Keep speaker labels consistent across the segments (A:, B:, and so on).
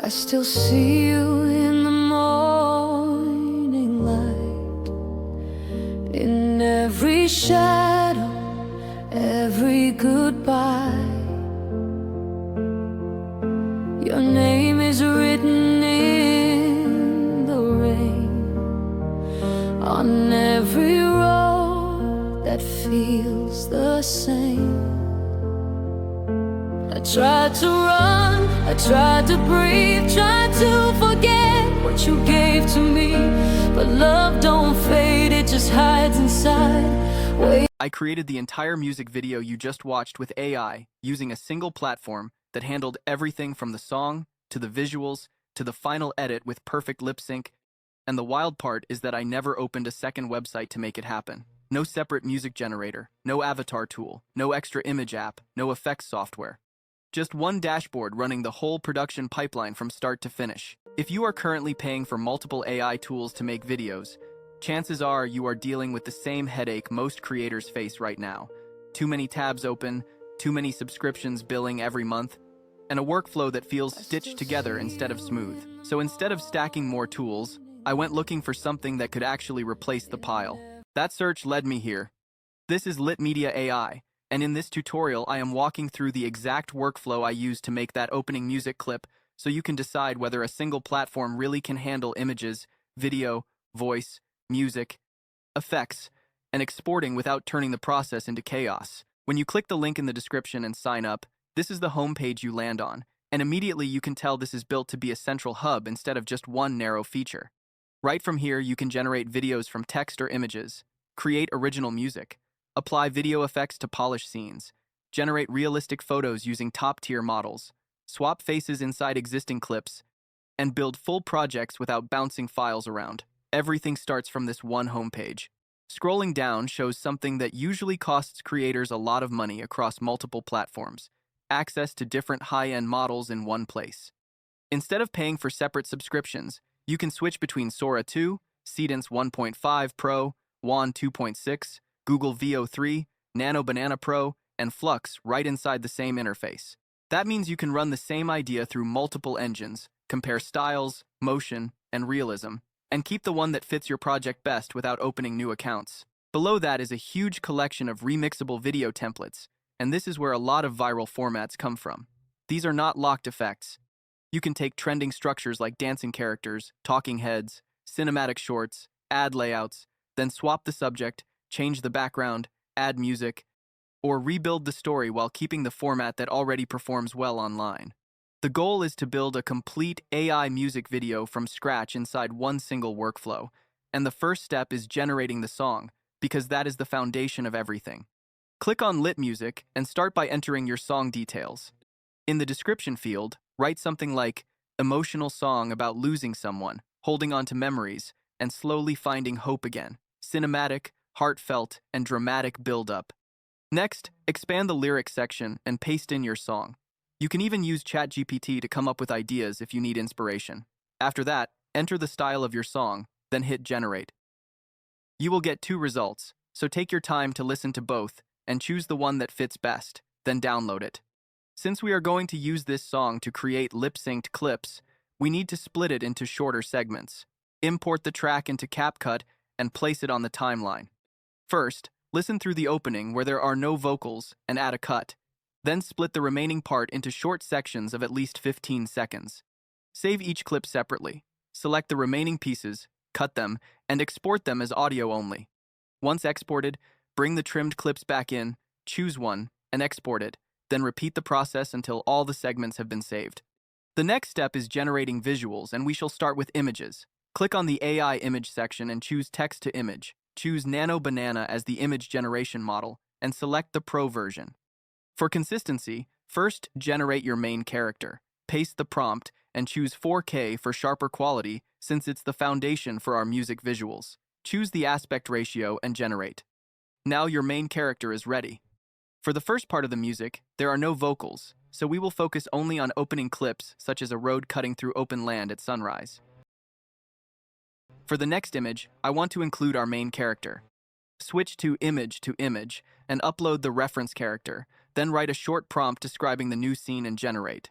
A: I still see you in the morning light, in every shadow, every goodbye. Your name is written in the rain, on every road that feels the same. I tried to run, I tried to breathe, tried to forget what you gave to me, but love don't fade, it just hides inside.
B: I created the entire music video you just watched with AI using a single platform that handled everything from the song to the visuals to the final edit with perfect lip sync. And the wild part is that I never opened a second website to make it happen. No separate music generator, no avatar tool, no extra image app, no effects software. Just one dashboard running the whole production pipeline from start to finish. If you are currently paying for multiple AI tools to make videos, chances are you are dealing with the same headache most creators face right now. Too many tabs open, too many subscriptions billing every month, and a workflow that feels stitched together instead of smooth. So instead of stacking more tools, I went looking for something that could actually replace the pile. That search led me here. This is Lit Media AI, and in this tutorial I am walking through the exact workflow I used to make that opening music clip so you can decide whether a single platform really can handle images, video, voice, music, effects, and exporting without turning the process into chaos. When you click the link in the description and sign up, this is the home page you land on, and immediately you can tell this is built to be a central hub instead of just one narrow feature. Right from here, you can generate videos from text or images, create original music, apply video effects to polish scenes, generate realistic photos using top-tier models, swap faces inside existing clips, and build full projects without bouncing files around. Everything starts from this one homepage. Scrolling down shows something that usually costs creators a lot of money across multiple platforms: access to different high-end models in one place. Instead of paying for separate subscriptions, you can switch between Sora 2, Cadence 1.5 Pro, WAN 2.6, Google VO3, Nano Banana Pro, and Flux right inside the same interface. That means you can run the same idea through multiple engines, compare styles, motion, and realism, and keep the one that fits your project best without opening new accounts. Below that is a huge collection of remixable video templates, and this is where a lot of viral formats come from. These are not locked effects. You can take trending structures like dancing characters, talking heads, cinematic shorts, ad layouts, then swap the subject, change the background, add music, or rebuild the story while keeping the format that already performs well online. The goal is to build a complete AI music video from scratch inside one single workflow, and the first step is generating the song, because that is the foundation of everything. Click on Lit Music and start by entering your song details. In the description field, write something like, "Emotional song about losing someone, holding on to memories, and slowly finding hope again. Cinematic, heartfelt, and dramatic build-up." Next, expand the lyrics section and paste in your song. You can even use ChatGPT to come up with ideas if you need inspiration. After that, enter the style of your song, then hit generate. You will get two results, so take your time to listen to both and choose the one that fits best, then download it. Since we are going to use this song to create lip-synced clips, we need to split it into shorter segments. Import the track into CapCut and place it on the timeline. First, listen through the opening where there are no vocals and add a cut. Then split the remaining part into short sections of at least 15 seconds. Save each clip separately. Select the remaining pieces, cut them, and export them as audio only. Once exported, bring the trimmed clips back in, choose one, and export it. Then repeat the process until all the segments have been saved. The next step is generating visuals, and we shall start with images. Click on the AI image section and choose text to image. Choose Nano Banana as the image generation model, and select the Pro version. For consistency, first generate your main character. Paste the prompt and choose 4K for sharper quality since it's the foundation for our music visuals. Choose the aspect ratio and generate. Now your main character is ready. For the first part of the music, there are no vocals, so we will focus only on opening clips such as a road cutting through open land at sunrise. For the next image, I want to include our main character. Switch to image and upload the reference character, then write a short prompt describing the new scene and generate.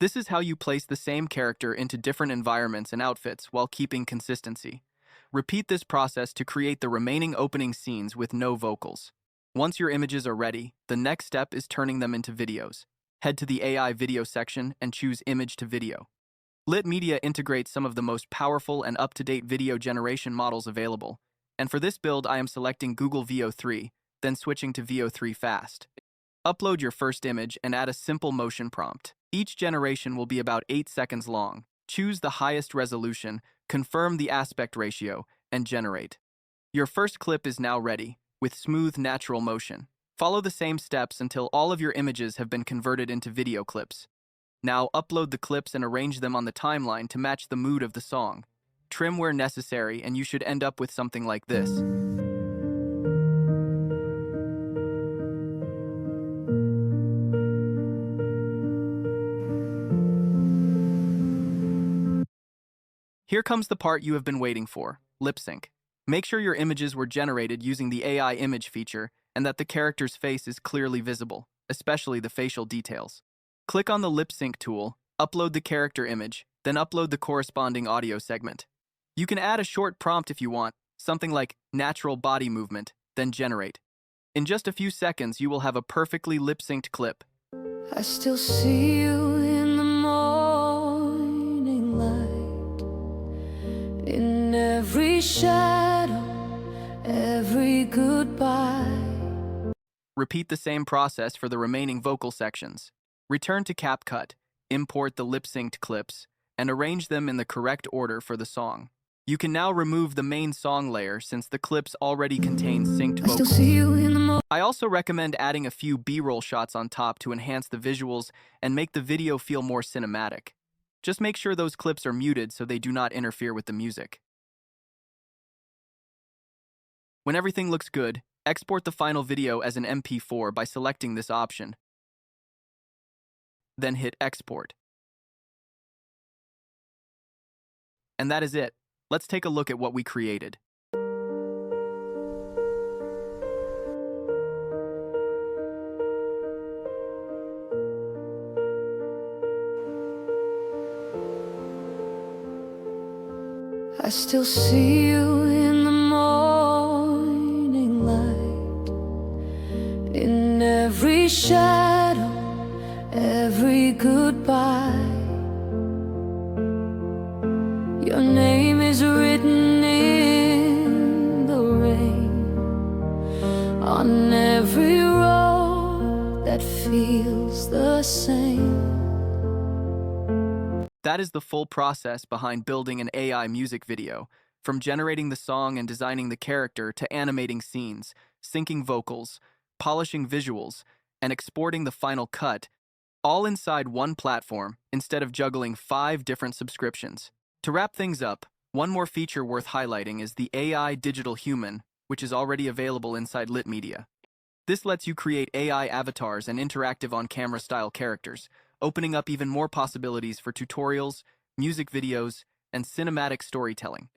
B: This is how you place the same character into different environments and outfits while keeping consistency. Repeat this process to create the remaining opening scenes with no vocals. Once your images are ready, the next step is turning them into videos. Head to the AI video section and choose Image to Video. Lit Media integrates some of the most powerful and up-to-date video generation models available, and for this build I am selecting Google Veo 3, then switching to Veo 3 Fast. Upload your first image and add a simple motion prompt. Each generation will be about 8 seconds long. Choose the highest resolution, confirm the aspect ratio, and generate. Your first clip is now ready, with smooth, natural motion. Follow the same steps until all of your images have been converted into video clips. Now upload the clips and arrange them on the timeline to match the mood of the song. Trim where necessary and you should end up with something like this. Here comes the part you have been waiting for, lip sync. Make sure your images were generated using the AI image feature and that the character's face is clearly visible, especially the facial details. Click on the lip sync tool, upload the character image, then upload the corresponding audio segment. You can add a short prompt if you want, something like natural body movement, then generate. In just a few seconds, you will have a perfectly lip-synced clip.
A: I still see you in the morning light, in every shadow, every goodbye.
B: Repeat the same process for the remaining vocal sections. Return to CapCut, import the lip-synced clips, and arrange them in the correct order for the song. You can now remove the main song layer since the clips already contain synced vocals. I also recommend adding a few B-roll shots on top to enhance the visuals and make the video feel more cinematic. Just make sure those clips are muted so they do not interfere with the music. When everything looks good, export the final video as an MP4 by selecting this option. Then hit Export. And that is it. Let's take a look at what we created.
A: I still see you in the morning light, in every shadow, every goodbye. Your name is written in the rain, on every road that feels the same.
B: That is the full process behind building an AI music video, from generating the song and designing the character to animating scenes, syncing vocals, polishing visuals, and exporting the final cut, all inside one platform instead of juggling 5 different subscriptions. To wrap things up, one more feature worth highlighting is the AI Digital Human, which is already available inside Lit Media. This lets you create AI avatars and interactive on-camera style characters, opening up even more possibilities for tutorials, music videos, and cinematic storytelling.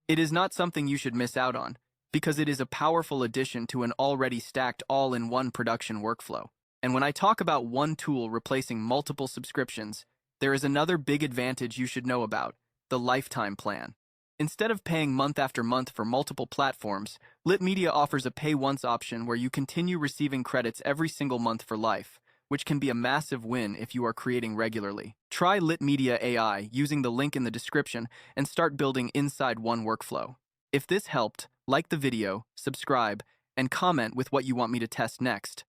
B: It is not something you should miss out on, because it is a powerful addition to an already stacked all-in-one production workflow. And when I talk about one tool replacing multiple subscriptions, there is another big advantage you should know about: the lifetime plan. Instead of paying month after month for multiple platforms, Lit Media offers a pay-once option where you continue receiving credits every single month for life, which can be a massive win if you are creating regularly. Try Lit Media AI using the link in the description and start building inside one workflow. If this helped, like the video, subscribe, and comment with what you want me to test next.